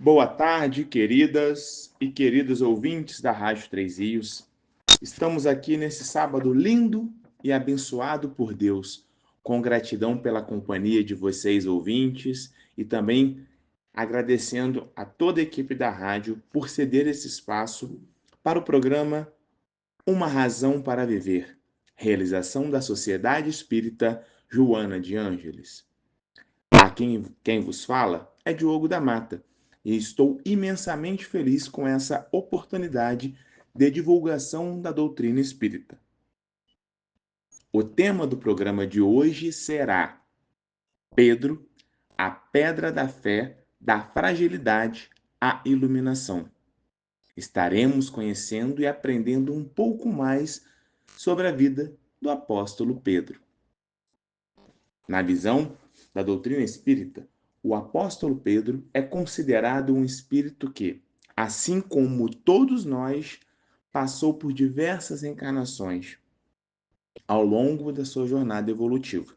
Boa tarde, queridas e queridos ouvintes da Rádio Três Rios. Estamos aqui nesse sábado lindo e abençoado por Deus, com gratidão pela companhia de vocês, ouvintes, e também agradecendo a toda a equipe da rádio por ceder esse espaço para o programa Uma Razão para Viver, realização da Sociedade Espírita Joana de Ângeles. Quem vos fala é Diogo da Mata e estou imensamente feliz com essa oportunidade de divulgação da doutrina espírita. O tema do programa de hoje será Pedro, a pedra da fé, da fragilidade à iluminação. Estaremos conhecendo e aprendendo um pouco mais sobre a vida do apóstolo Pedro. Na visão da doutrina espírita, o apóstolo Pedro é considerado um espírito que, assim como todos nós, passou por diversas encarnações ao longo da sua jornada evolutiva.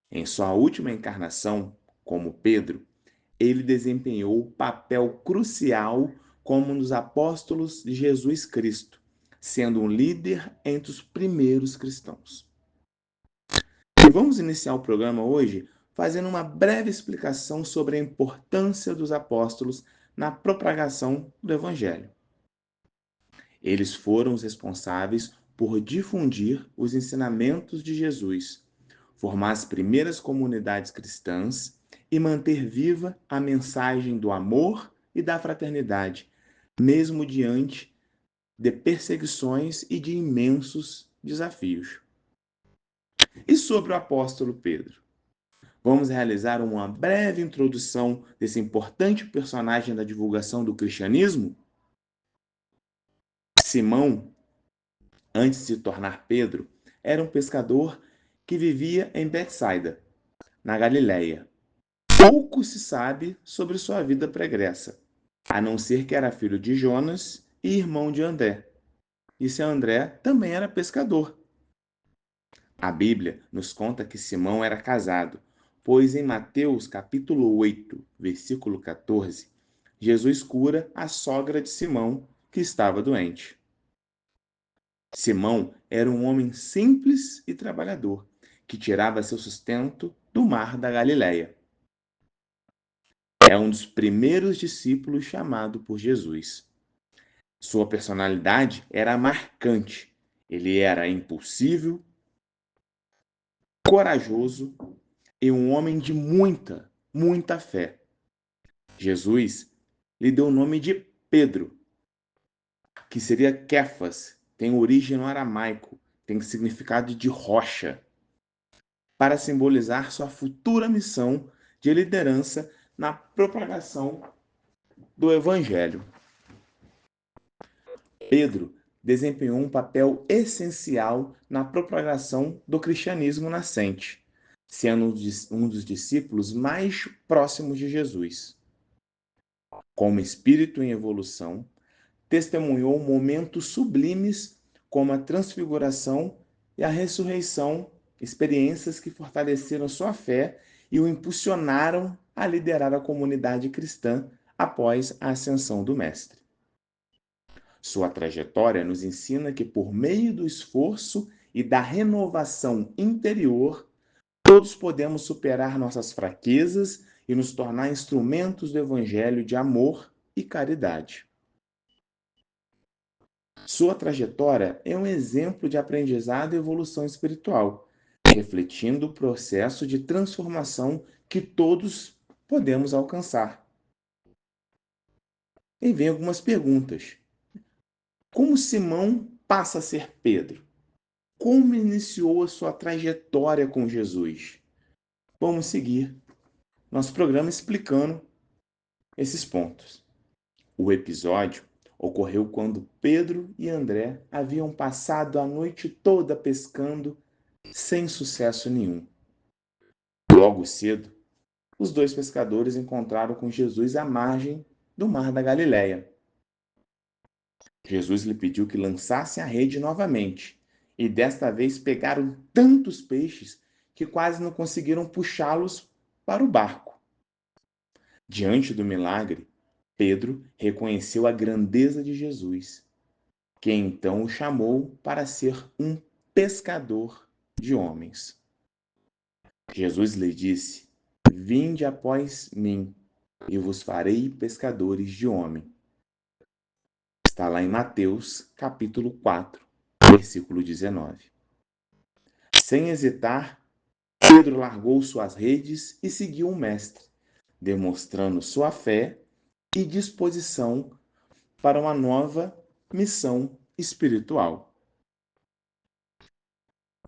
Em sua última encarnação, como Pedro, ele desempenhou papel crucial como um dos apóstolos de Jesus Cristo, sendo um líder entre os primeiros cristãos. E vamos iniciar o programa hoje fazendo uma breve explicação sobre a importância dos apóstolos na propagação do Evangelho. Eles foram os responsáveis por difundir os ensinamentos de Jesus, formar as primeiras comunidades cristãs e manter viva a mensagem do amor e da fraternidade, mesmo diante de perseguições e de imensos desafios. E sobre o apóstolo Pedro? Vamos realizar uma breve introdução desse importante personagem da divulgação do cristianismo? Simão, antes de se tornar Pedro, era um pescador que vivia em Betsaida, na Galiléia. Pouco se sabe sobre sua vida pregressa, a não ser que era filho de Jonas e irmão de André. E seu André também era pescador. A Bíblia nos conta que Simão era casado, pois em Mateus capítulo 8, versículo 14, Jesus cura a sogra de Simão, que estava doente. Simão era um homem simples e trabalhador, que tirava seu sustento do mar da Galileia. É um dos primeiros discípulos chamado por Jesus. Sua personalidade era marcante. Ele era impulsivo, corajoso e um homem de muita fé. Jesus lhe deu o nome de Pedro, que seria Kéfas, tem origem no aramaico, tem significado de rocha, para simbolizar sua futura missão de liderança na propagação do Evangelho. Pedro desempenhou um papel essencial na propagação do cristianismo nascente, sendo um dos discípulos mais próximos de Jesus. Como espírito em evolução, testemunhou momentos sublimes como a transfiguração e a ressurreição, experiências que fortaleceram sua fé e o impulsionaram a liderar a comunidade cristã após a ascensão do Mestre. Sua trajetória nos ensina que, por meio do esforço e da renovação interior, todos podemos superar nossas fraquezas e nos tornar instrumentos do Evangelho de amor e caridade. Sua trajetória é um exemplo de aprendizado e evolução espiritual, refletindo o processo de transformação que todos podemos alcançar. E vem algumas perguntas. Como Simão passa a ser Pedro? Como iniciou a sua trajetória com Jesus? Vamos seguir nosso programa explicando esses pontos. O episódio ocorreu quando Pedro e André haviam passado a noite toda pescando sem sucesso nenhum. Logo cedo, os dois pescadores encontraram com Jesus à margem do mar da Galileia. Jesus lhe pediu que lançassem a rede novamente, e desta vez pegaram tantos peixes que quase não conseguiram puxá-los para o barco. Diante do milagre, Pedro reconheceu a grandeza de Jesus, que então o chamou para ser um pescador de homens. Jesus lhe disse: Vinde após mim, e vos farei pescadores de homem. Está lá em Mateus, capítulo 4, versículo 19. Sem hesitar, Pedro largou suas redes e seguiu o Mestre, demonstrando sua fé e disposição para uma nova missão espiritual.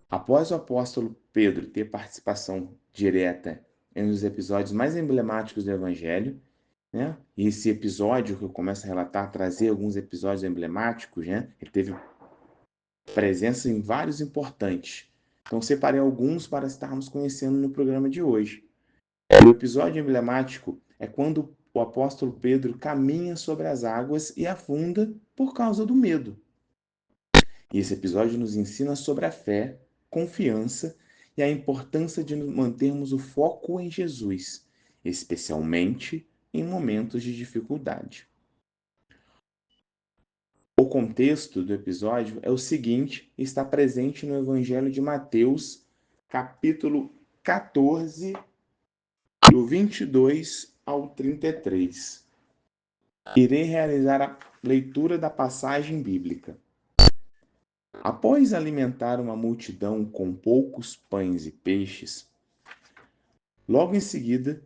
Após o apóstolo Pedro ter participação direta em um dos episódios mais emblemáticos do Evangelho, né? E esse episódio que eu começo a relatar, trazer alguns episódios emblemáticos, né? Ele teve presença em vários importantes. Então, separei alguns para estarmos conhecendo no programa de hoje. O episódio emblemático é quando o apóstolo Pedro caminha sobre as águas e afunda por causa do medo. E esse episódio nos ensina sobre a fé, confiança e a importância de mantermos o foco em Jesus, especialmente em momentos de dificuldade. O contexto do episódio é o seguinte, está presente no Evangelho de Mateus, capítulo 14, do 22 ao 33. Irei realizar a leitura da passagem bíblica. Após alimentar uma multidão com poucos pães e peixes, logo em seguida,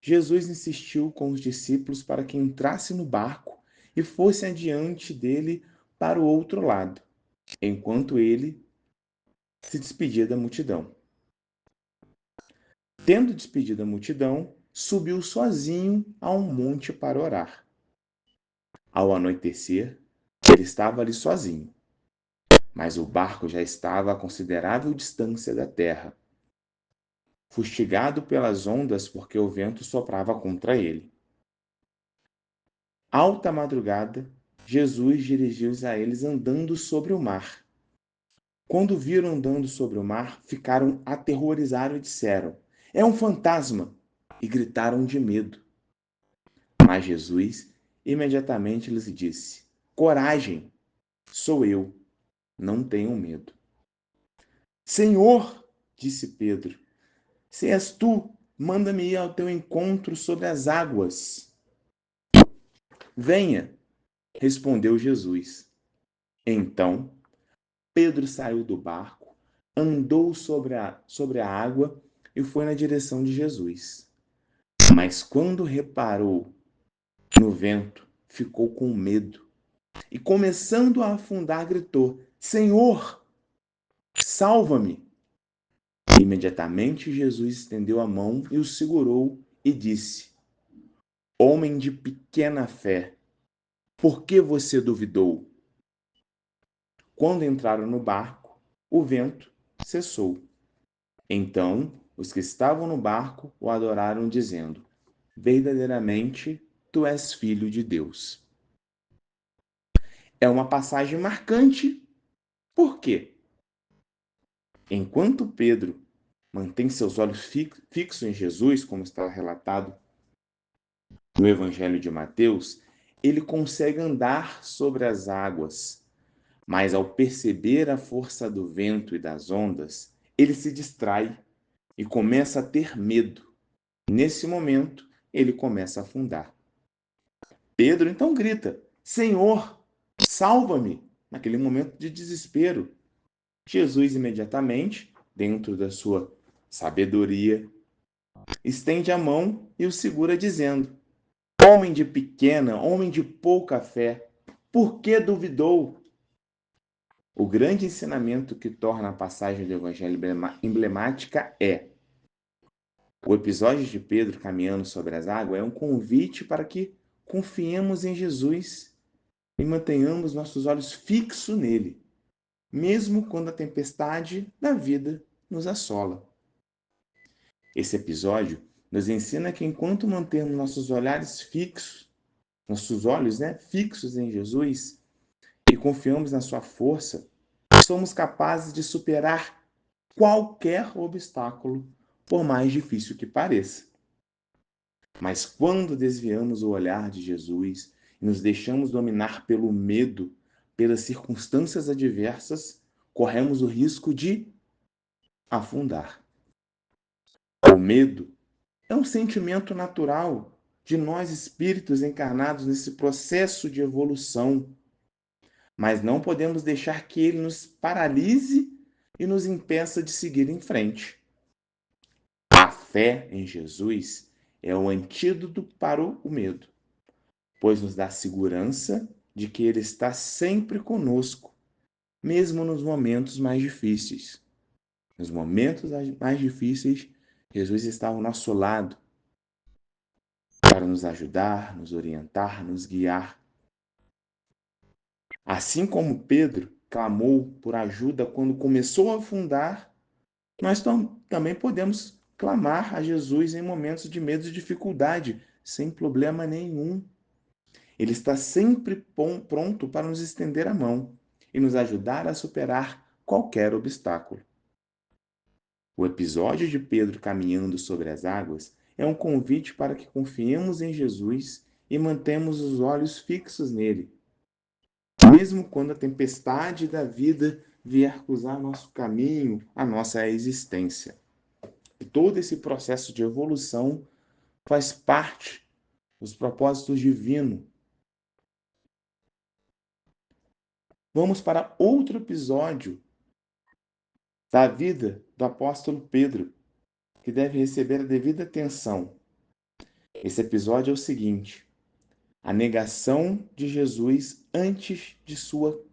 Jesus insistiu com os discípulos para que entrasse no barco e fosse adiante dele para o outro lado, enquanto ele se despedia da multidão. Tendo despedido a multidão, subiu sozinho a um monte para orar. Ao anoitecer, ele estava ali sozinho, mas o barco já estava a considerável distância da terra, fustigado pelas ondas porque o vento soprava contra ele. Alta madrugada, Jesus dirigiu-se a eles andando sobre o mar. Quando viram andando sobre o mar, ficaram aterrorizados e disseram: É um fantasma! E gritaram de medo. Mas Jesus imediatamente lhes disse: Coragem, sou eu, não tenham medo. Senhor, disse Pedro, se és tu, manda-me ir ao teu encontro sobre as águas. Venha, respondeu Jesus. Então, Pedro saiu do barco, andou sobre a água e foi na direção de Jesus. Mas quando reparou no vento, ficou com medo e, começando a afundar, gritou: Senhor, salva-me! Imediatamente Jesus estendeu a mão e o segurou e disse: Homem de pequena fé, por que você duvidou? Quando entraram no barco, o vento cessou. Então, os que estavam no barco o adoraram, dizendo: Verdadeiramente, tu és filho de Deus. É uma passagem marcante. Por quê? Enquanto Pedro mantém seus olhos fixos em Jesus, como está relatado no Evangelho de Mateus, ele consegue andar sobre as águas, mas ao perceber a força do vento e das ondas, ele se distrai e começa a ter medo. Nesse momento, ele começa a afundar. Pedro então grita: Senhor, salva-me! Naquele momento de desespero. Jesus imediatamente, dentro da sua sabedoria, estende a mão e o segura, dizendo: Homem de pequena, homem de pouca fé, por que duvidou? O grande ensinamento que torna a passagem do Evangelho emblemática é: o episódio de Pedro caminhando sobre as águas é um convite para que confiemos em Jesus e mantenhamos nossos olhos fixos nele, mesmo quando a tempestade da vida nos assola. Esse episódio nos ensina que enquanto mantermos nossos olhos, fixos em Jesus e confiamos na sua força, somos capazes de superar qualquer obstáculo, por mais difícil que pareça. Mas quando desviamos o olhar de Jesus e nos deixamos dominar pelo medo, pelas circunstâncias adversas, corremos o risco de afundar. O medo é um sentimento natural de nós espíritos encarnados nesse processo de evolução, mas não podemos deixar que ele nos paralise e nos impeça de seguir em frente. A fé em Jesus é o antídoto para o medo, pois nos dá segurança de que ele está sempre conosco, mesmo nos momentos mais difíceis. Nos momentos mais difíceis, Jesus está ao nosso lado para nos ajudar, nos orientar, nos guiar. Assim como Pedro clamou por ajuda quando começou a afundar, nós também podemos clamar a Jesus em momentos de medo e dificuldade, sem problema nenhum. Ele está sempre pronto para nos estender a mão e nos ajudar a superar qualquer obstáculo. O episódio de Pedro caminhando sobre as águas é um convite para que confiemos em Jesus e mantemos os olhos fixos nele, mesmo quando a tempestade da vida vier cruzar nosso caminho, a nossa existência. E todo esse processo de evolução faz parte dos propósitos divinos. Vamos para outro episódio da vida do apóstolo Pedro, que deve receber a devida atenção. Esse episódio é o seguinte: a negação de Jesus antes de sua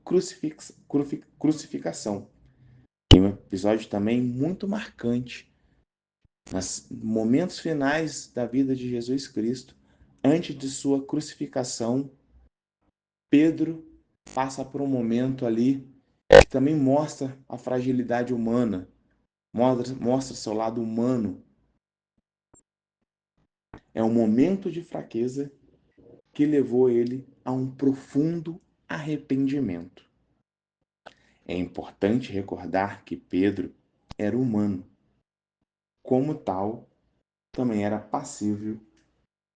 crucificação. E um episódio também muito marcante, nos momentos finais da vida de Jesus Cristo, antes de sua crucificação, Pedro passa por um momento ali que também mostra a fragilidade humana, mostra seu lado humano. É um momento de fraqueza que levou ele a um profundo arrependimento. É importante recordar que Pedro era humano. Como tal, também era passível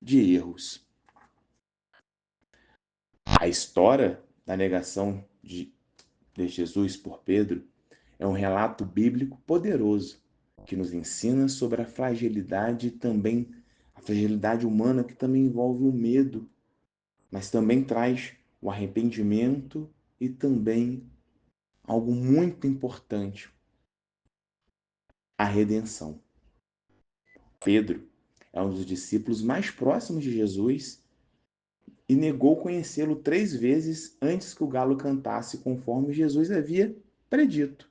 de erros. A história da negação de Jesus por Pedro é um relato bíblico poderoso que nos ensina sobre a fragilidade também, a fragilidade humana que também envolve o medo, mas também traz o arrependimento e também algo muito importante, a redenção. Pedro é um dos discípulos mais próximos de Jesus e negou conhecê-lo 3 vezes antes que o galo cantasse, conforme Jesus havia predito.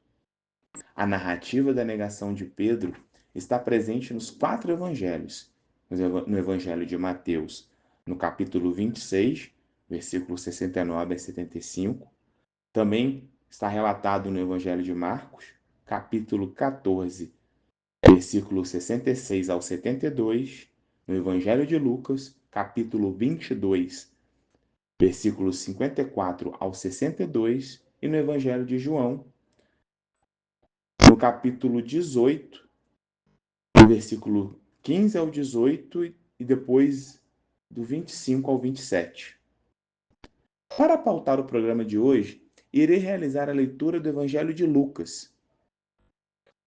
A narrativa da negação de Pedro está presente nos 4 evangelhos. No evangelho de Mateus, no capítulo 26, versículos 69 a 75. Também está relatado no evangelho de Marcos, capítulo 14, versículos 66 ao 72. No evangelho de Lucas, capítulo 22, versículos 54 ao 62. E no evangelho de João, no capítulo 18, do versículo 15 ao 18 e depois do 25 ao 27. Para pautar o programa de hoje, irei realizar a leitura do Evangelho de Lucas,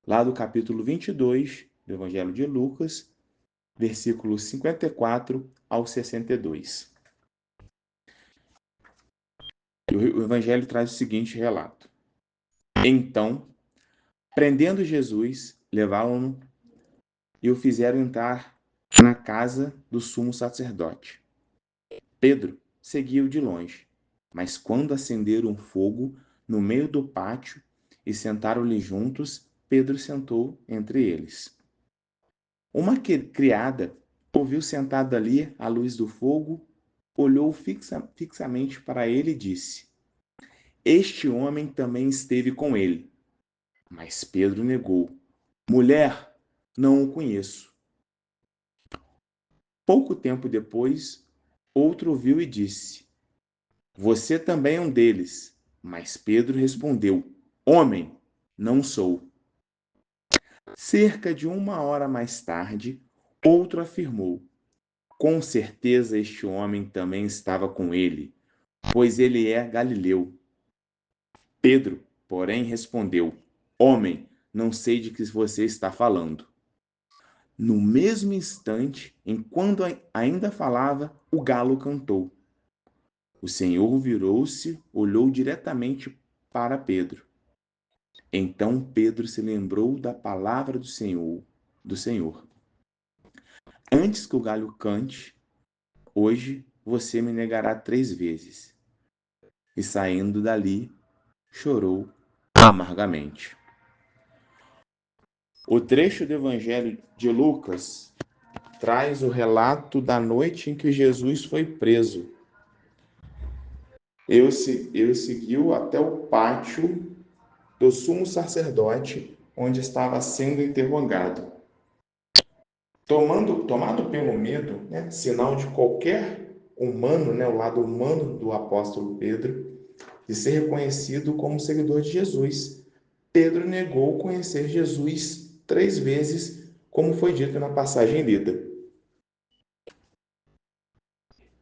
lá do capítulo 22 do Evangelho de Lucas, versículos 54 ao 62. E o Evangelho traz o seguinte relato: Então, prendendo Jesus, levaram-no e o fizeram entrar na casa do sumo sacerdote. Pedro seguiu de longe, mas quando acenderam um fogo no meio do pátio e sentaram-lhe juntos, Pedro sentou entre eles. Uma criada ouviu sentado ali à luz do fogo, olhou fixamente para ele e disse: Este homem também esteve com ele. Mas Pedro negou: Mulher, não o conheço. Pouco tempo depois, outro ouviu e disse: Você também é um deles. Mas Pedro respondeu: Homem, não sou. Cerca de 1 hora mais tarde, outro afirmou: Com certeza este homem também estava com ele, pois ele é galileu. Pedro, porém, respondeu: Homem, não sei de que você está falando. No mesmo instante, enquanto ainda falava, o galo cantou. O Senhor virou-se, olhou diretamente para Pedro. Então Pedro se lembrou da palavra do Senhor. Antes que o galho cante, hoje você me negará 3 vezes. E saindo dali, chorou amargamente. O trecho do Evangelho de Lucas traz o relato da noite em que Jesus foi preso. Ele seguiu até o pátio do sumo sacerdote, onde estava sendo interrogado. Tomado pelo medo, né, sinal de qualquer humano, né, o lado humano do apóstolo Pedro, de ser reconhecido como seguidor de Jesus, Pedro negou conhecer Jesus 3 vezes, como foi dito na passagem lida.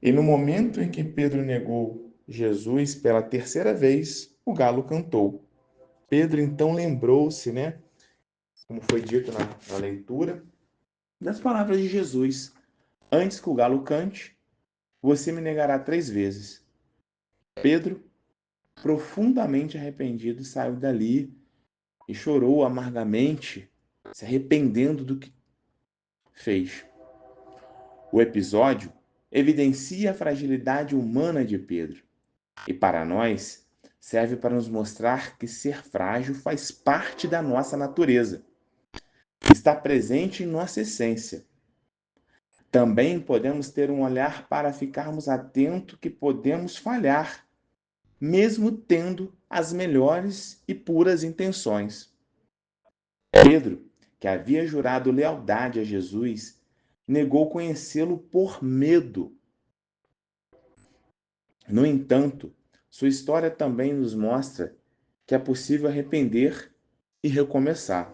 E no momento em que Pedro negou Jesus pela terceira vez, o galo cantou. Pedro então lembrou-se, né, como foi dito na leitura, das palavras de Jesus. Antes que o galo cante, você me negará 3 vezes. Pedro, profundamente arrependido, saiu dali e chorou amargamente, se arrependendo do que fez. O episódio evidencia a fragilidade humana de Pedro e, para nós, serve para nos mostrar que ser frágil faz parte da nossa natureza, está presente em nossa essência. Também podemos ter um olhar para ficarmos atentos que podemos falhar, mesmo tendo as melhores e puras intenções. Pedro, que havia jurado lealdade a Jesus, negou conhecê-lo por medo. No entanto, sua história também nos mostra que é possível arrepender e recomeçar.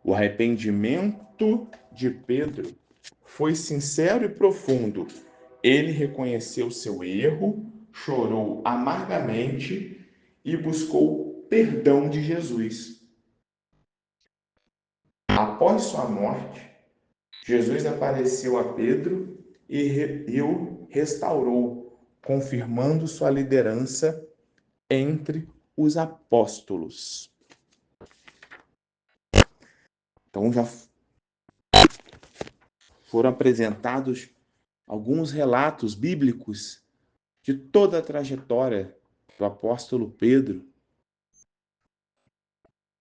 O arrependimento de Pedro foi sincero e profundo. Ele reconheceu seu erro, chorou amargamente e buscou perdão de Jesus. Após sua morte, Jesus apareceu a Pedro e o restaurou, confirmando sua liderança entre os apóstolos. Então já foram apresentados alguns relatos bíblicos de toda a trajetória do apóstolo Pedro.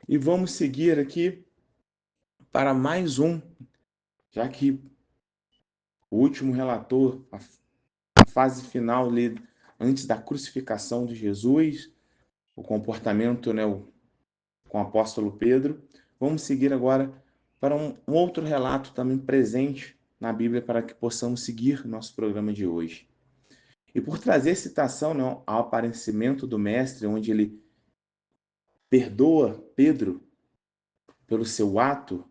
E vamos seguir aqui para mais um, já que o último relator, a fase final ali, antes da crucificação de Jesus, o comportamento, né, com o apóstolo Pedro. Vamos seguir agora para um outro relato também presente na Bíblia para que possamos seguir nosso programa de hoje. E por trazer citação, né, ao aparecimento do Mestre, onde ele perdoa Pedro pelo seu ato,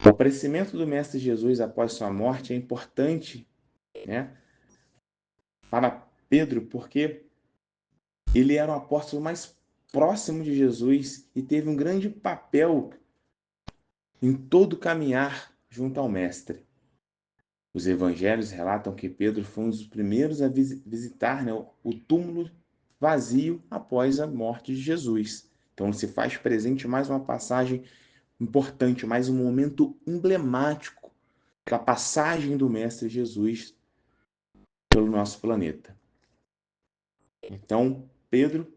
o aparecimento do Mestre Jesus após sua morte é importante, né, para Pedro, porque ele era o apóstolo mais próximo de Jesus e teve um grande papel em todo o caminhar junto ao Mestre. Os evangelhos relatam que Pedro foi um dos primeiros a visitar, né, o túmulo vazio após a morte de Jesus. Então se faz presente mais uma passagem importante, mais um momento emblemático da passagem do Mestre Jesus pelo nosso planeta. Então, Pedro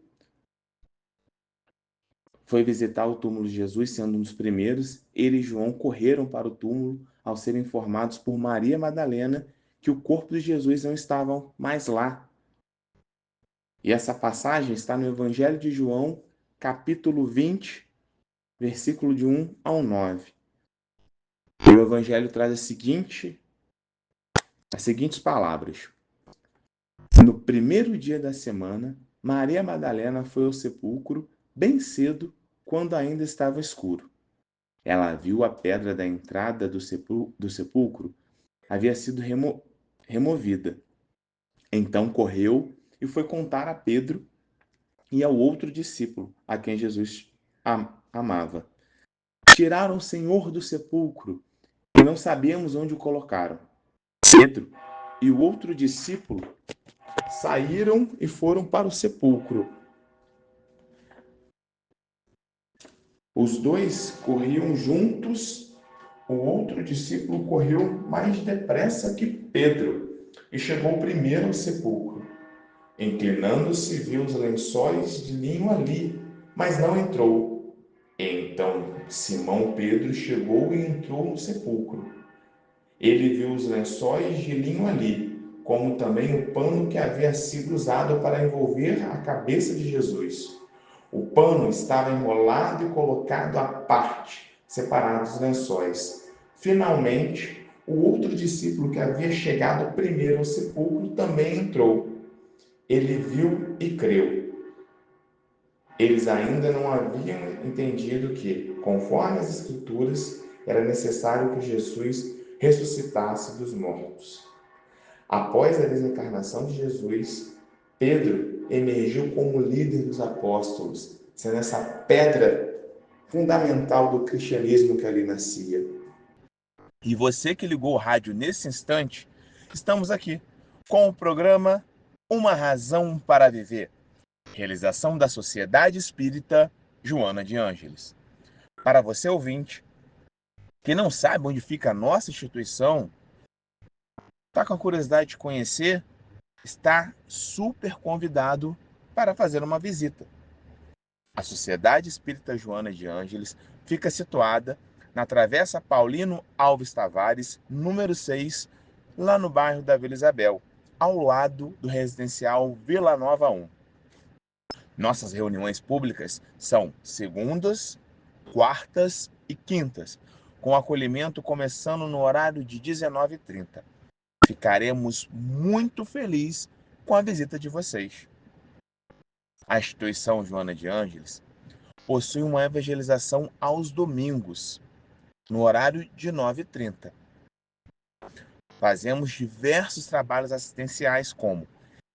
foi visitar o túmulo de Jesus, sendo um dos primeiros. Ele e João correram para o túmulo ao serem informados por Maria Madalena que o corpo de Jesus não estava mais lá. E essa passagem está no Evangelho de João, capítulo 20, versículo de 1 ao 9. E o Evangelho traz as seguintes palavras. No primeiro dia da semana, Maria Madalena foi ao sepulcro bem cedo, quando ainda estava escuro. Ela viu a pedra da entrada do sepulcro havia sido removida. Então correu e foi contar a Pedro e ao outro discípulo, a quem Jesus amava. Tiraram o Senhor do sepulcro e não sabemos onde o colocaram. Pedro e o outro discípulo saíram e foram para o sepulcro. Os dois corriam juntos. O outro discípulo correu mais depressa que Pedro e chegou primeiro ao sepulcro. Inclinando-se, viu os lençóis de linho ali, mas não entrou. Então Simão Pedro chegou e entrou no sepulcro. Ele viu os lençóis de linho ali, como também o pano que havia sido usado para envolver a cabeça de Jesus. O pano estava enrolado e colocado à parte, separado dos lençóis. Finalmente, o outro discípulo que havia chegado primeiro ao sepulcro também entrou. Ele viu e creu. Eles ainda não haviam entendido que, conforme as Escrituras, era necessário que Jesus ressuscitasse dos mortos. Após a desencarnação de Jesus, Pedro emergiu como líder dos apóstolos, sendo essa pedra fundamental do cristianismo que ali nascia. E você que ligou o rádio nesse instante, estamos aqui com o programa Uma Razão para Viver, realização da Sociedade Espírita Joana de Ângeles. Para você ouvinte, que não sabe onde fica a nossa instituição, está com a curiosidade de conhecer, está super convidado para fazer uma visita. A Sociedade Espírita Joana de Ângeles fica situada na Travessa Paulino Alves Tavares, número 6, lá no bairro da Vila Isabel, ao lado do residencial Vila Nova 1. Nossas reuniões públicas são segundas, quartas e quintas, com acolhimento começando no horário de 19h30. Ficaremos muito felizes com a visita de vocês. A instituição Joana de Ângeles possui uma evangelização aos domingos, no horário de 9h30. Fazemos diversos trabalhos assistenciais como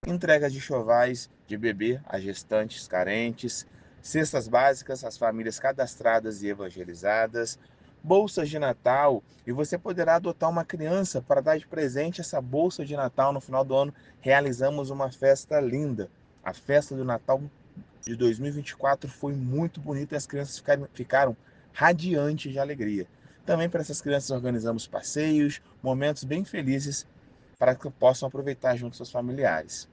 entrega de enxovais de bebê a gestantes carentes, cestas básicas às famílias cadastradas e evangelizadas, bolsas de Natal, e você poderá adotar uma criança para dar de presente essa bolsa de Natal no final do ano. Realizamos uma festa linda. A festa do Natal de 2024 foi muito bonita e as crianças ficaram radiantes de alegria. Também para essas crianças organizamos passeios, momentos bem felizes para que possam aproveitar junto com seus familiares.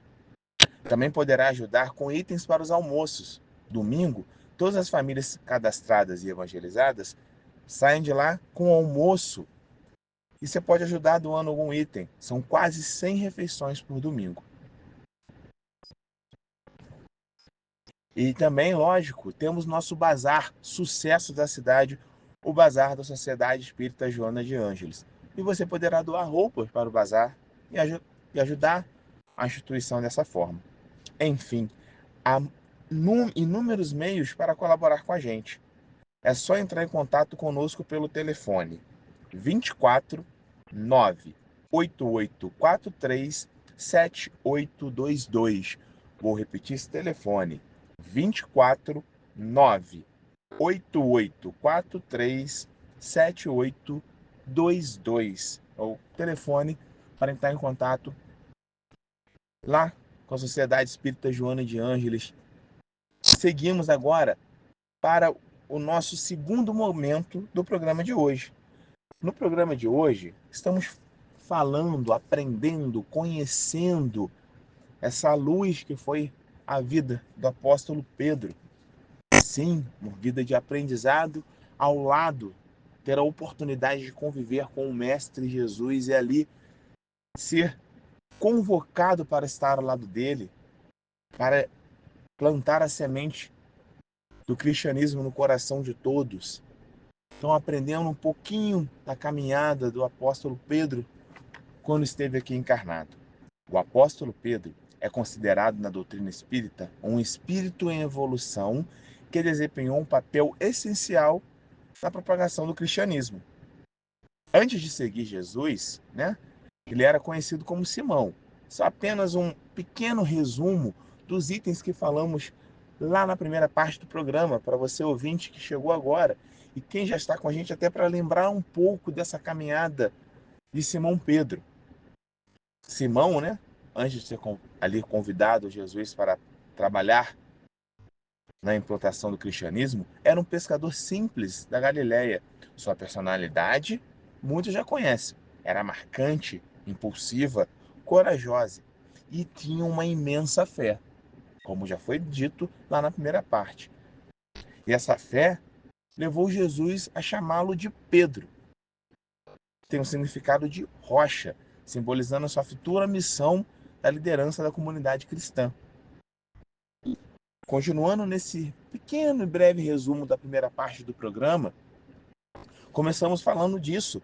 Também poderá ajudar com itens para os almoços. Domingo, todas as famílias cadastradas e evangelizadas saem de lá com almoço. E você pode ajudar doando algum item. São quase 100 refeições por domingo. E também, lógico, temos nosso bazar, sucesso da cidade, o Bazar da Sociedade Espírita Joana de Ângeles. E você poderá doar roupas para o bazar e ajudar a instituição dessa forma. Enfim, há inúmeros meios para colaborar com a gente. É só entrar em contato conosco pelo telefone 24 98843 7822. Vou repetir esse telefone: 24 98843 7822. É o telefone para entrar em contato lá com a Sociedade Espírita Joana de Ângeles. Seguimos agora para o nosso segundo momento do programa de hoje. No programa de hoje, estamos falando, aprendendo, conhecendo essa luz que foi a vida do apóstolo Pedro. Sim, uma vida de aprendizado ao lado, ter a oportunidade de conviver com o Mestre Jesus e ali ser convocado para estar ao lado dele, para plantar a semente do cristianismo no coração de todos. Então, aprendendo um pouquinho da caminhada do apóstolo Pedro quando esteve aqui encarnado. O apóstolo Pedro é considerado na doutrina espírita um espírito em evolução que desempenhou um papel essencial na propagação do cristianismo. Antes de seguir Jesus, né, ele era conhecido como Simão. Só apenas um pequeno resumo dos itens que falamos lá na primeira parte do programa, para você ouvinte que chegou agora, e quem já está com a gente até para lembrar um pouco dessa caminhada de Simão Pedro. Simão, né, antes de ser ali convidado Jesus para trabalhar na implantação do cristianismo, era um pescador simples da Galileia. Sua personalidade, muitos já conhecem. Era marcante, impulsiva, corajosa e tinha uma imensa fé, como já foi dito lá na primeira parte. E essa fé levou Jesus a chamá-lo de Pedro. Tem um significado de rocha, simbolizando a sua futura missão da liderança da comunidade cristã. Continuando nesse pequeno e breve resumo da primeira parte do programa, começamos falando disso,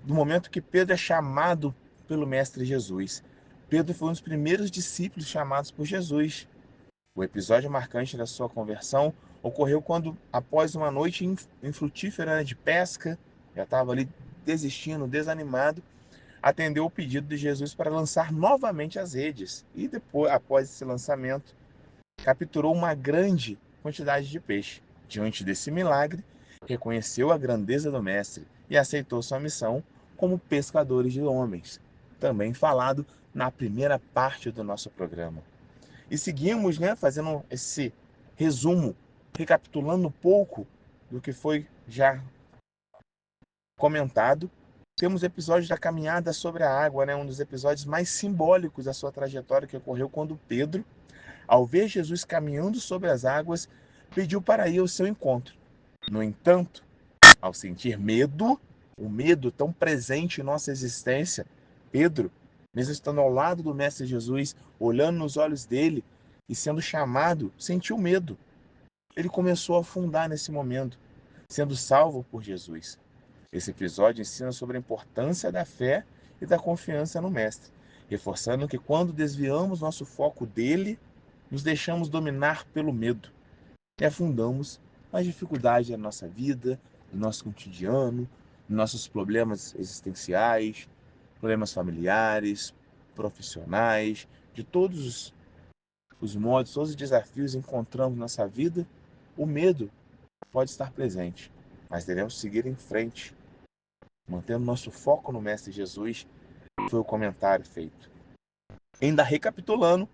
do momento que Pedro é chamado pelo Mestre Jesus. Pedro foi um dos primeiros discípulos chamados por Jesus. O episódio marcante da sua conversão ocorreu quando, após uma noite infrutífera de pesca, já estava ali desistindo, desanimado, atendeu o pedido de Jesus para lançar novamente as redes. E depois, após esse lançamento, capturou uma grande quantidade de peixe. Diante desse milagre, reconheceu a grandeza do Mestre e aceitou sua missão como pescadores de homens, também falado na primeira parte do nosso programa. E seguimos, né, fazendo esse resumo, recapitulando um pouco do que foi já comentado. Temos o episódio da caminhada sobre a água, né, um dos episódios mais simbólicos da sua trajetória, que ocorreu quando Pedro, ao ver Jesus caminhando sobre as águas, pediu para ir ao seu encontro. No entanto, ao sentir medo, o medo tão presente em nossa existência, Pedro, mesmo estando ao lado do Mestre Jesus, olhando nos olhos dele e sendo chamado, sentiu medo. Ele começou a afundar nesse momento, sendo salvo por Jesus. Esse episódio ensina sobre a importância da fé e da confiança no Mestre, reforçando que quando desviamos nosso foco dele, nos deixamos dominar pelo medo e afundamos nas dificuldades da nossa vida, no nosso cotidiano, nos nossos problemas existenciais, problemas familiares, profissionais, de todos os modos, todos os desafios que encontramos na nossa vida, o medo pode estar presente, mas devemos seguir em frente, mantendo nosso foco no Mestre Jesus, foi o comentário feito. Ainda recapitulando,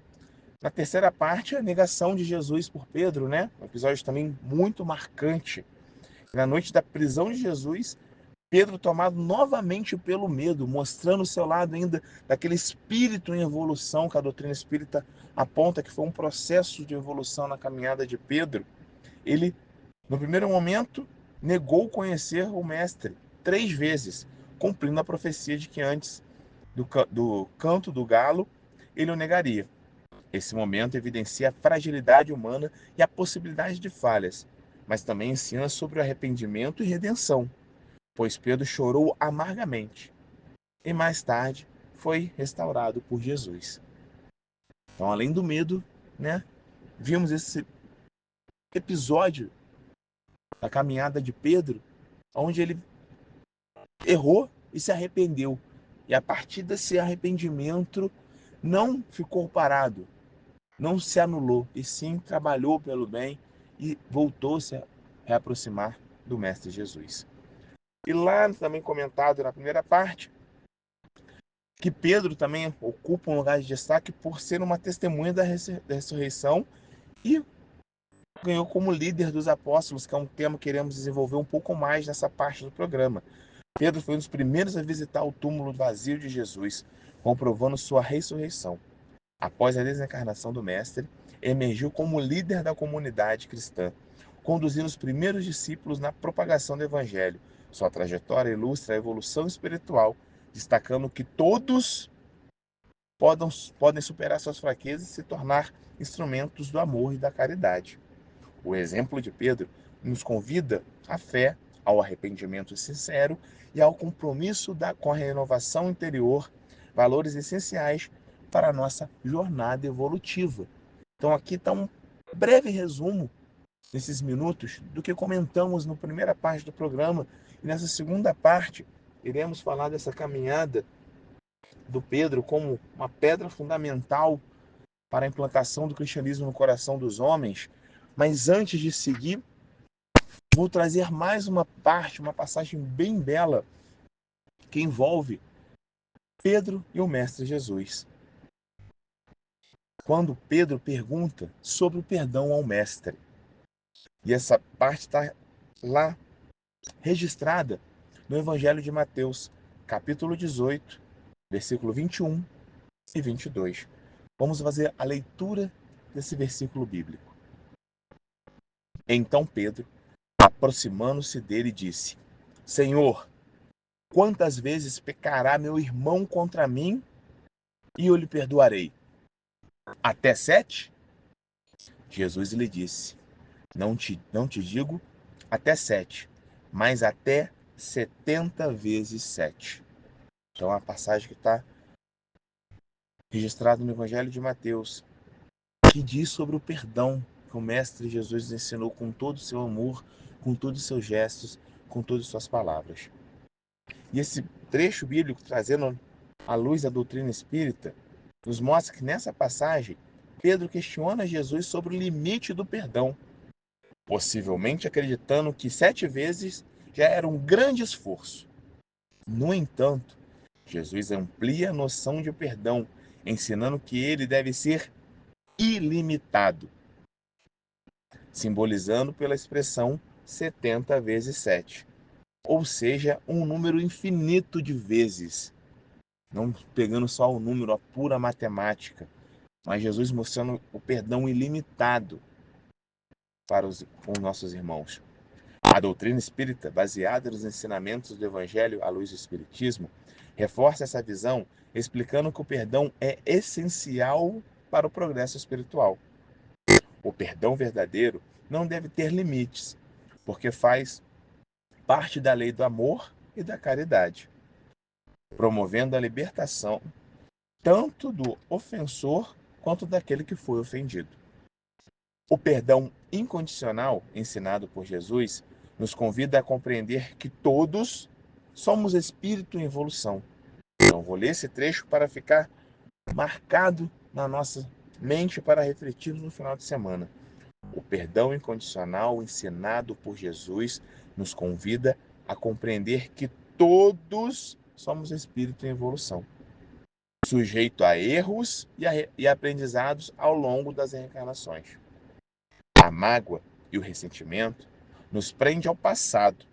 na terceira parte, a negação de Jesus por Pedro, né? Um episódio também muito marcante. Na noite da prisão de Jesus, Pedro tomado novamente pelo medo, mostrando o seu lado ainda daquele espírito em evolução que a doutrina espírita aponta que foi um processo de evolução na caminhada de Pedro. Ele, no primeiro momento, negou conhecer o Mestre 3 vezes, cumprindo a profecia de que antes do canto do galo, ele o negaria. Esse momento evidencia a fragilidade humana e a possibilidade de falhas, mas também ensina sobre o arrependimento e redenção, pois Pedro chorou amargamente e mais tarde foi restaurado por Jesus. Então, além do medo, né, vimos esse episódio da caminhada de Pedro, onde ele errou e se arrependeu. E a partir desse arrependimento, não ficou parado, não se anulou, e sim trabalhou pelo bem e voltou-se a reaproximar do Mestre Jesus. E lá também comentado na primeira parte, que Pedro também ocupa um lugar de destaque por ser uma testemunha da ressurreição e ganhou como líder dos apóstolos, que é um tema que queremos desenvolver um pouco mais nessa parte do programa. Pedro foi um dos primeiros a visitar o túmulo vazio de Jesus, comprovando sua ressurreição. Após a desencarnação do Mestre, emergiu como líder da comunidade cristã, conduzindo os primeiros discípulos na propagação do Evangelho. Sua trajetória ilustra a evolução espiritual, destacando que todos podem superar suas fraquezas e se tornar instrumentos do amor e da caridade. O exemplo de Pedro nos convida à fé, ao arrependimento sincero e ao compromisso com a renovação interior, valores essenciais para a nossa jornada evolutiva. Então aqui está um breve resumo nesses minutos do que comentamos na primeira parte do programa. E nessa segunda parte, iremos falar dessa caminhada do Pedro como uma pedra fundamental para a implantação do cristianismo no coração dos homens. Mas antes de seguir, vou trazer mais uma parte, uma passagem bem bela que envolve Pedro e o Mestre Jesus. Quando Pedro pergunta sobre o perdão ao Mestre. E essa parte está lá registrada no Evangelho de Mateus, capítulo 18, versículo 21 e 22. Vamos fazer a leitura desse versículo bíblico. Então Pedro, aproximando-se dele, disse: Senhor, quantas vezes pecará meu irmão contra mim e eu lhe perdoarei? Até 7? Jesus lhe disse: Não te digo até 7, mas até 70 vezes 7. Então, a passagem que está registrada no Evangelho de Mateus, que diz sobre o perdão que o Mestre Jesus ensinou com todo o seu amor, com todos os seus gestos, com todas as suas palavras. E esse trecho bíblico, trazendo à luz da doutrina espírita, nos mostra que nessa passagem, Pedro questiona Jesus sobre o limite do perdão, possivelmente acreditando que 7 vezes já era um grande esforço. No entanto, Jesus amplia a noção de perdão, ensinando que ele deve ser ilimitado, simbolizando pela expressão 70 vezes 7, ou seja, um número infinito de vezes, não pegando só o número, a pura matemática, mas Jesus mostrando o perdão ilimitado para os nossos irmãos. A doutrina espírita, baseada nos ensinamentos do Evangelho à luz do Espiritismo, reforça essa visão, explicando que o perdão é essencial para o progresso espiritual. O perdão verdadeiro não deve ter limites, porque faz parte da lei do amor e da caridade, promovendo a libertação tanto do ofensor quanto daquele que foi ofendido. O perdão incondicional, ensinado por Jesus, nos convida a compreender que todos somos espírito em evolução. Então, vou ler esse trecho para ficar marcado na nossa mente para refletirmos no final de semana. O perdão incondicional ensinado por Jesus nos convida a compreender que todos somos espírito em evolução, sujeito a erros e aprendizados ao longo das reencarnações. A mágoa e o ressentimento nos prende ao passado.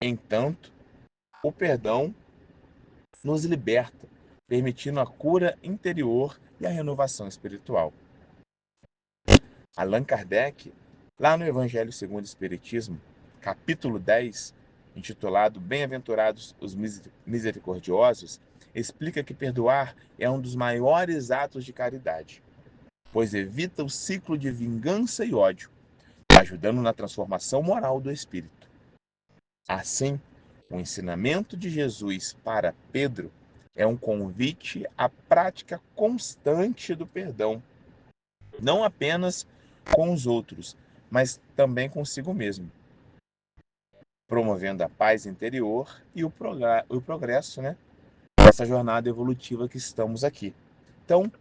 Entanto, o perdão nos liberta, permitindo a cura interior e a renovação espiritual. Allan Kardec, lá no Evangelho segundo o Espiritismo, capítulo 10, intitulado Bem-aventurados os misericordiosos, explica que perdoar é um dos maiores atos de caridade, pois evita o ciclo de vingança e ódio, ajudando na transformação moral do espírito. Assim, o ensinamento de Jesus para Pedro é um convite à prática constante do perdão, não apenas com os outros, mas também consigo mesmo, promovendo a paz interior e o progresso, dessa jornada evolutiva que estamos aqui. Então,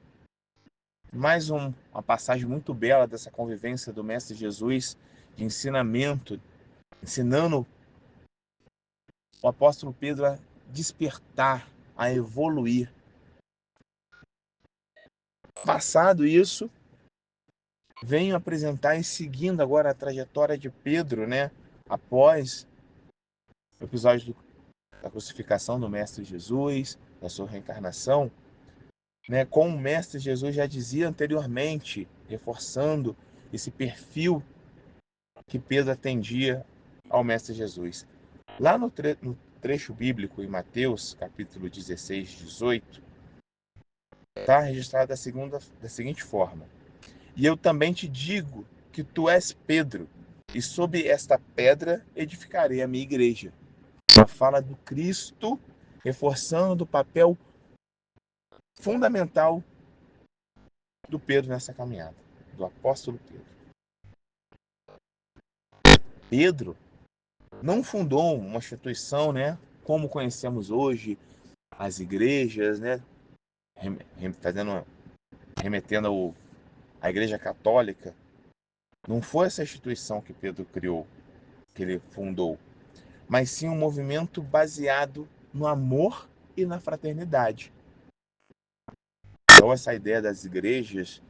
mais uma passagem muito bela dessa convivência do Mestre Jesus, de ensinamento, ensinando o apóstolo Pedro a despertar, a evoluir. Passado isso, venho apresentar e seguindo agora a trajetória de Pedro, após o episódio da crucificação do Mestre Jesus, da sua reencarnação, como o Mestre Jesus já dizia anteriormente, reforçando esse perfil que Pedro atendia ao Mestre Jesus. Lá no trecho bíblico em Mateus, capítulo 16, 18, está registrado da seguinte forma: E eu também te digo que tu és Pedro, e sob esta pedra edificarei a minha igreja. Ela fala do Cristo, reforçando o papel fundamental do Pedro nessa caminhada, do apóstolo Pedro. Pedro não fundou uma instituição, né, como conhecemos hoje as igrejas, né, remetendo à Igreja Católica. Não foi essa instituição que Pedro criou, que ele fundou, mas sim um movimento baseado no amor e na fraternidade. Então, essa ideia das igrejas,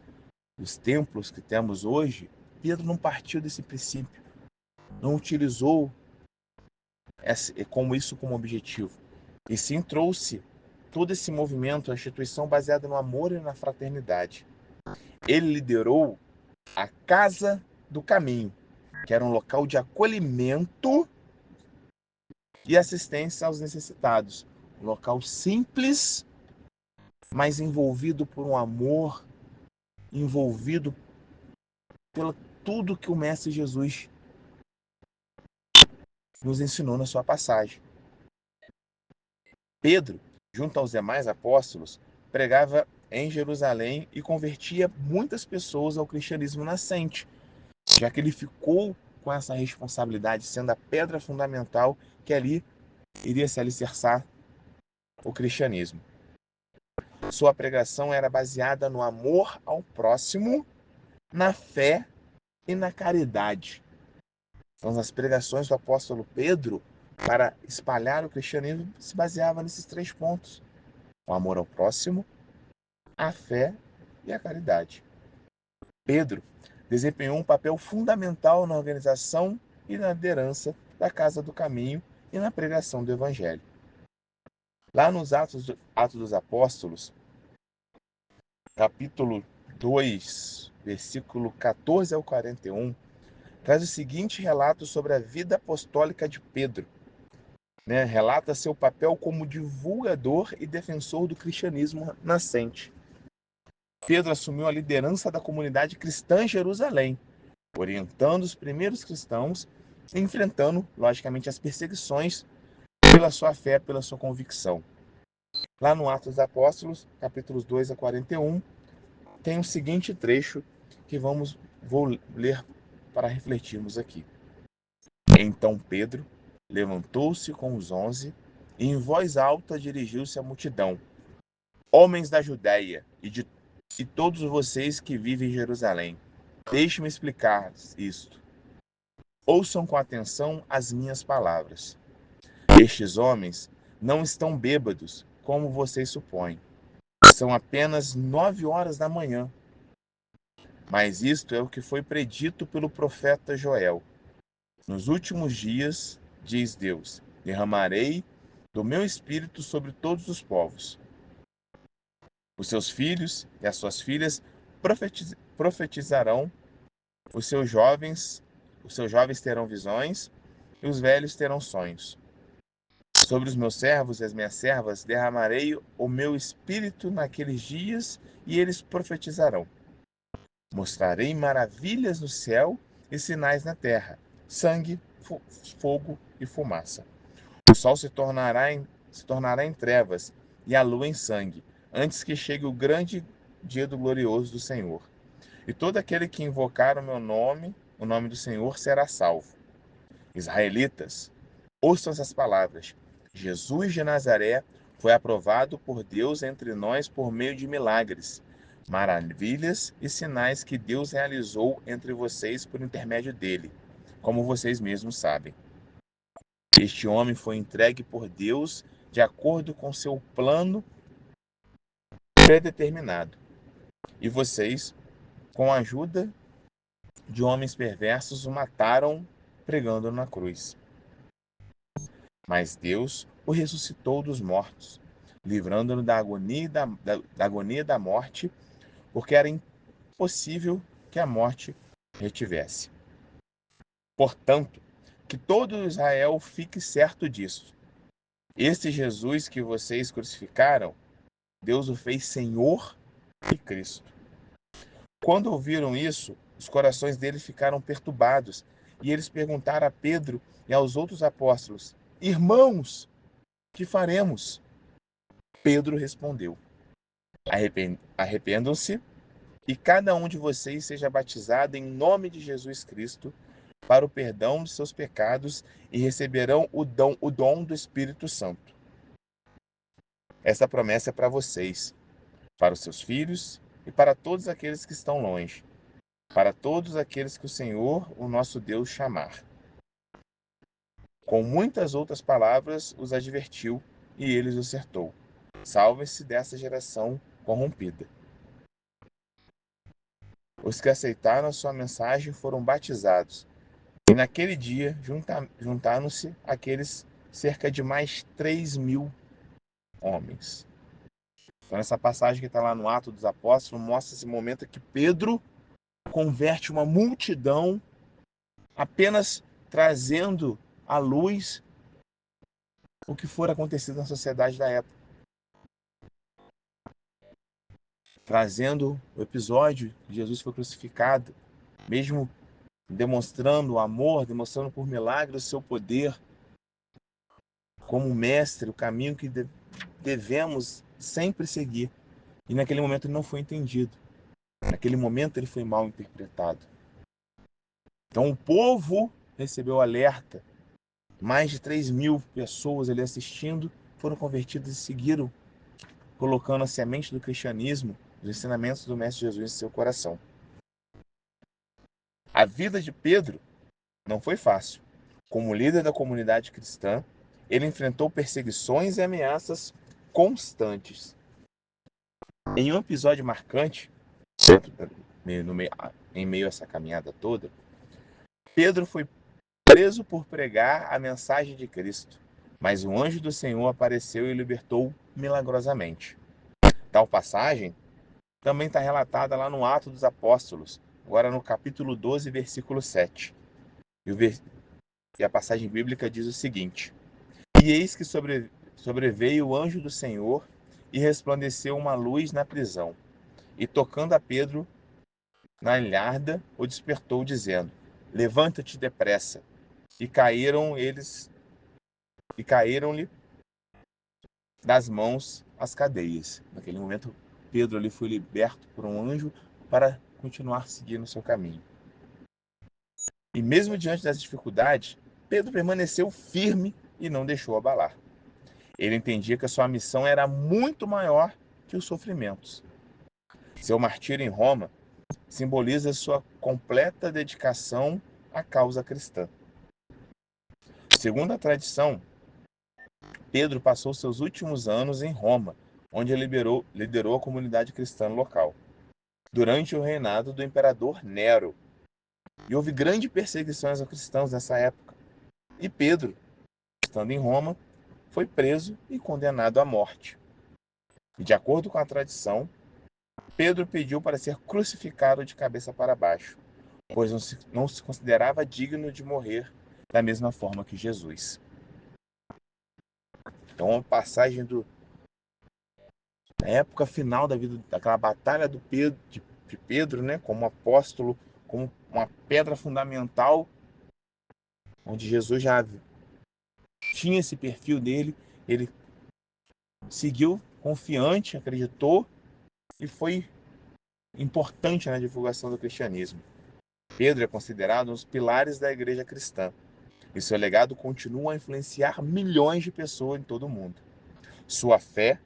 dos templos que temos hoje, Pedro não partiu desse princípio, não utilizou como objetivo, e sim trouxe todo esse movimento, a instituição baseada no amor e na fraternidade. Ele liderou a Casa do Caminho, que era um local de acolhimento e assistência aos necessitados. Um local simples, mas envolvido por um amor, envolvido pelo tudo que o Mestre Jesus nos ensinou na sua passagem. Pedro, junto aos demais apóstolos, pregava em Jerusalém e convertia muitas pessoas ao cristianismo nascente, já que ele ficou com essa responsabilidade, sendo a pedra fundamental que ali iria se alicerçar o cristianismo. Sua pregação era baseada no amor ao próximo, na fé e na caridade. Então, as pregações do apóstolo Pedro para espalhar o cristianismo se baseavam nesses 3 pontos: o amor ao próximo, a fé e a caridade. Pedro desempenhou um papel fundamental na organização e na liderança da Casa do Caminho e na pregação do Evangelho. Lá nos Atos dos Apóstolos, capítulo 2, versículo 14 ao 41, traz o seguinte relato sobre a vida apostólica de Pedro. Relata seu papel como divulgador e defensor do cristianismo nascente. Pedro assumiu a liderança da comunidade cristã em Jerusalém, orientando os primeiros cristãos e enfrentando, logicamente, as perseguições pela sua fé, pela sua convicção. Lá no Atos dos Apóstolos, capítulos 2 a 41, tem o seguinte trecho que vou ler para refletirmos aqui. Então Pedro levantou-se com os 11 e em voz alta dirigiu-se à multidão: Homens da Judéia e todos vocês que vivem em Jerusalém, deixe-me explicar isto. Ouçam com atenção as minhas palavras. Estes homens não estão bêbados, como vocês supõem. São apenas 9 horas da manhã. Mas isto é o que foi predito pelo profeta Joel. Nos últimos dias, diz Deus, derramarei do meu espírito sobre todos os povos. Os seus filhos e as suas filhas profetizarão, os seus jovens terão visões e os velhos terão sonhos. Sobre os meus servos e as minhas servas derramarei o meu espírito naqueles dias e eles profetizarão. Mostrarei maravilhas no céu e sinais na terra, sangue, fogo e fumaça. O sol se tornará em trevas e a lua em sangue, antes que chegue o grande dia do glorioso do Senhor. E todo aquele que invocar o nome do Senhor, será salvo. Israelitas, ouçam essas palavras. Jesus de Nazaré foi aprovado por Deus entre nós por meio de milagres, maravilhas e sinais que Deus realizou entre vocês por intermédio dele, como vocês mesmos sabem. Este homem foi entregue por Deus de acordo com seu plano predeterminado. E vocês, com a ajuda de homens perversos, o mataram pregando na cruz. Mas Deus o ressuscitou dos mortos, livrando-no da agonia da morte, porque era impossível que a morte retivesse. Portanto, que todo Israel fique certo disso. Este Jesus que vocês crucificaram, Deus o fez Senhor e Cristo. Quando ouviram isso, os corações deles ficaram perturbados, e eles perguntaram a Pedro e aos outros apóstolos: Irmãos, que faremos? Pedro respondeu: Arrependam-se e cada um de vocês seja batizado em nome de Jesus Cristo para o perdão de seus pecados e receberão o dom do Espírito Santo. Essa promessa é para vocês, para os seus filhos e para todos aqueles que estão longe, para todos aqueles que o Senhor, o nosso Deus, chamar. Com muitas outras palavras os advertiu e eles o cercou. Salve-se dessa geração corrompida. Os que aceitaram a sua mensagem foram batizados. E naquele dia juntaram-se aqueles cerca de mais 3.000 homens. Então, nessa passagem que está lá no Atos dos Apóstolos, mostra esse momento que Pedro converte uma multidão, apenas trazendo à luz o que for acontecido na sociedade da época. Trazendo o episódio que Jesus foi crucificado, mesmo demonstrando o amor, demonstrando por milagre o seu poder, como mestre, o caminho que devemos sempre seguir. E naquele momento ele não foi entendido. Naquele momento ele foi mal interpretado. Então o povo recebeu alerta. Mais de 3.000 pessoas ali assistindo foram convertidas e seguiram, colocando a semente do cristianismo, dos ensinamentos do Mestre Jesus em seu coração. A vida de Pedro não foi fácil. Como líder da comunidade cristã, ele enfrentou perseguições e ameaças constantes. Em um episódio marcante, em meio a essa caminhada toda, Pedro foi preso por pregar a mensagem de Cristo, mas um anjo do Senhor apareceu e o libertou milagrosamente. Tal passagem também está relatada lá no Atos dos Apóstolos, agora no capítulo 12, versículo 7. E a passagem bíblica diz o seguinte: E eis que sobreveio o anjo do Senhor e resplandeceu uma luz na prisão. E tocando a Pedro na ilharda, o despertou, dizendo: Levanta-te depressa. E caíram-lhe das mãos as cadeias. Naquele momento, Pedro ali foi liberto por um anjo para continuar seguindo o seu caminho. E mesmo diante das dificuldades, Pedro permaneceu firme e não deixou abalar. Ele entendia que a sua missão era muito maior que os sofrimentos. Seu martírio em Roma simboliza sua completa dedicação à causa cristã. Segundo a tradição, Pedro passou seus últimos anos em Roma, onde liderou a comunidade cristã local, durante o reinado do imperador Nero. E houve grandes perseguições aos cristãos nessa época. E Pedro, estando em Roma, foi preso e condenado à morte. E de acordo com a tradição, Pedro pediu para ser crucificado de cabeça para baixo, pois não se considerava digno de morrer da mesma forma que Jesus. Então, a passagem da época final da vida, daquela batalha de Pedro, né, como apóstolo, como uma pedra fundamental, onde Jesus já tinha esse perfil dele, ele seguiu confiante, acreditou e foi importante na divulgação do cristianismo. Pedro é considerado um dos pilares da igreja cristã, e seu legado continua a influenciar milhões de pessoas em todo o mundo. Sua fé,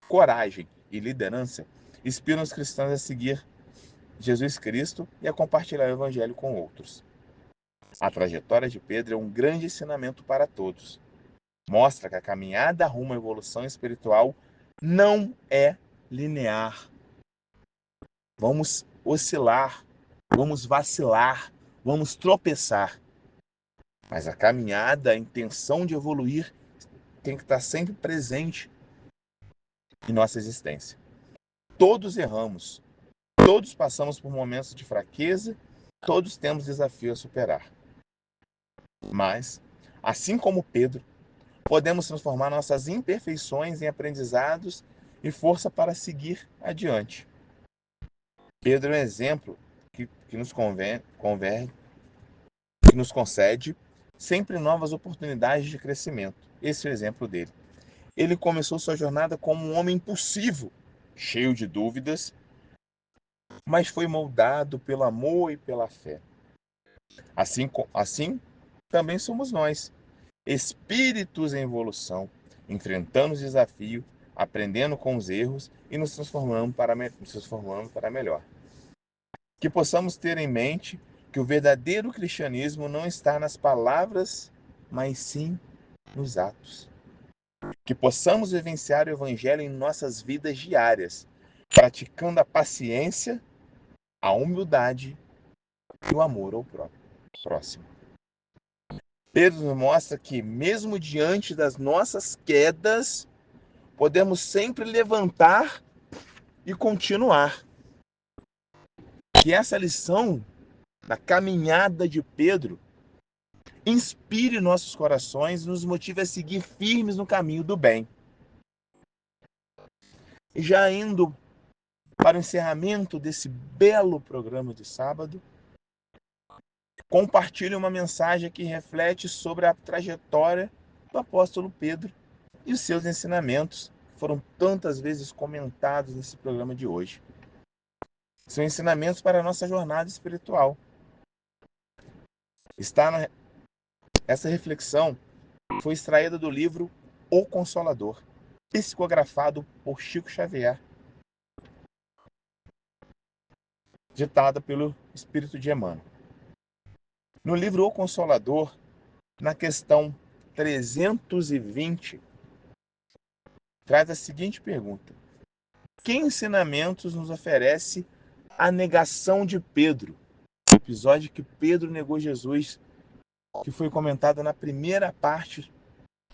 coragem e liderança inspiram os cristãos a seguir Jesus Cristo e a compartilhar o evangelho com outros. A trajetória de Pedro é um grande ensinamento para todos. Mostra que a caminhada rumo à evolução espiritual não é linear. Vamos oscilar, vamos vacilar, vamos tropeçar. Mas a caminhada, a intenção de evoluir tem que estar sempre presente em nossa existência. Todos erramos, todos passamos por momentos de fraqueza, todos temos desafios a superar. Mas, assim como Pedro, podemos transformar nossas imperfeições em aprendizados e força para seguir adiante. Pedro é um exemplo que nos concede sempre novas oportunidades de crescimento. Esse é o exemplo dele. Ele começou sua jornada como um homem impulsivo, cheio de dúvidas, mas foi moldado pelo amor e pela fé. Assim também somos nós, espíritos em evolução, enfrentando os desafios, aprendendo com os erros e nos transformando para melhor. Que possamos ter em mente que o verdadeiro cristianismo não está nas palavras, mas sim nos atos. Que possamos vivenciar o Evangelho em nossas vidas diárias, praticando a paciência, a humildade e o amor ao próximo. Pedro nos mostra que, mesmo diante das nossas quedas, podemos sempre levantar e continuar. Que essa lição da caminhada de Pedro inspire nossos corações e nos motive a seguir firmes no caminho do bem. E já indo para o encerramento desse belo programa de sábado, compartilho uma mensagem que reflete sobre a trajetória do apóstolo Pedro e os seus ensinamentos, que foram tantas vezes comentados nesse programa de hoje. São ensinamentos para a nossa jornada espiritual. Essa reflexão foi extraída do livro O Consolador, psicografado por Chico Xavier, ditada pelo Espírito de Emmanuel. No livro O Consolador, na questão 320, traz a seguinte pergunta: que ensinamentos nos oferece a negação de Pedro? O episódio que Pedro negou Jesus, que foi comentado na primeira parte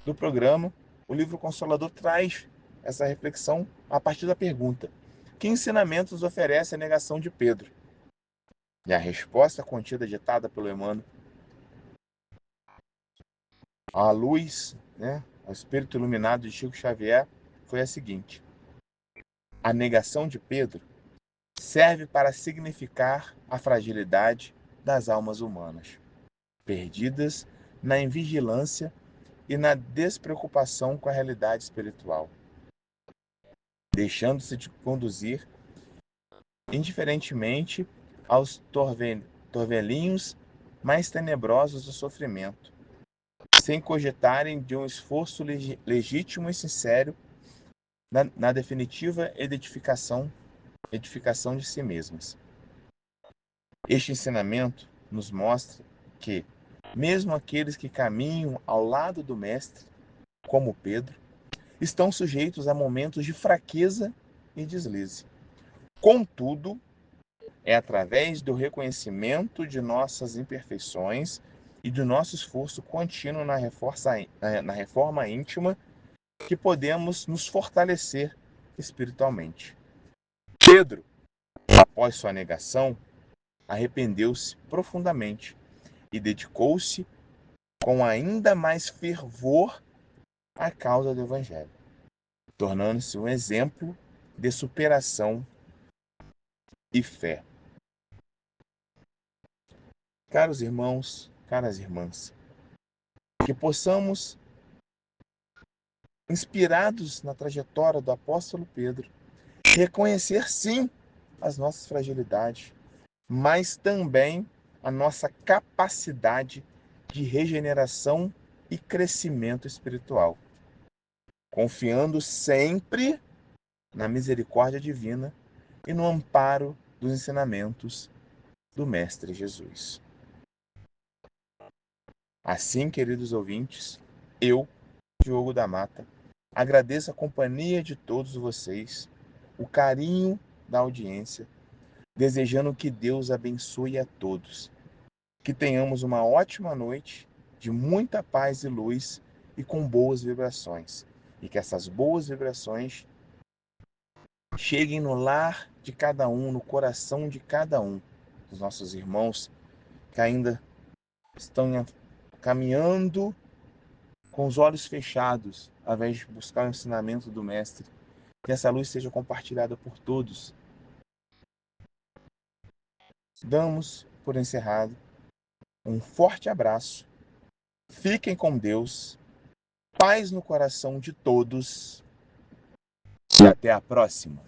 do programa. O livro Consolador traz essa reflexão a partir da pergunta: que ensinamentos nos oferece a negação de Pedro? E a resposta contida, ditada pelo Emmanuel, à luz, ao espírito iluminado de Chico Xavier, foi a seguinte: a negação de Pedro serve para significar a fragilidade das almas humanas, perdidas na invigilância e na despreocupação com a realidade espiritual, deixando-se de conduzir indiferentemente aos torvelinhos mais tenebrosos do sofrimento, sem cogitarem de um esforço legítimo e sincero na definitiva edificação de si mesmas. Este ensinamento nos mostra que, mesmo aqueles que caminham ao lado do Mestre, como Pedro, estão sujeitos a momentos de fraqueza e deslize. Contudo, é através do reconhecimento de nossas imperfeições e do nosso esforço contínuo na reforma íntima que podemos nos fortalecer espiritualmente. Pedro, após sua negação, arrependeu-se profundamente e dedicou-se com ainda mais fervor à causa do Evangelho, tornando-se um exemplo de superação e fé. Caros irmãos, caras irmãs, que possamos, inspirados na trajetória do apóstolo Pedro, reconhecer sim as nossas fragilidades, mas também a nossa capacidade de regeneração e crescimento espiritual, confiando sempre na misericórdia divina e no amparo dos ensinamentos do Mestre Jesus. Assim, queridos ouvintes, eu, Diogo da Mata, agradeço a companhia de todos vocês, o carinho da audiência, desejando que Deus abençoe a todos, que tenhamos uma ótima noite de muita paz e luz e com boas vibrações, e que essas boas vibrações cheguem no lar de cada um, no coração de cada um dos nossos irmãos que ainda estão caminhando com os olhos fechados, ao invés de buscar o ensinamento do Mestre. Que essa luz seja compartilhada por todos. Damos por encerrado. Um forte abraço. Fiquem com Deus. Paz no coração de todos. E até a próxima.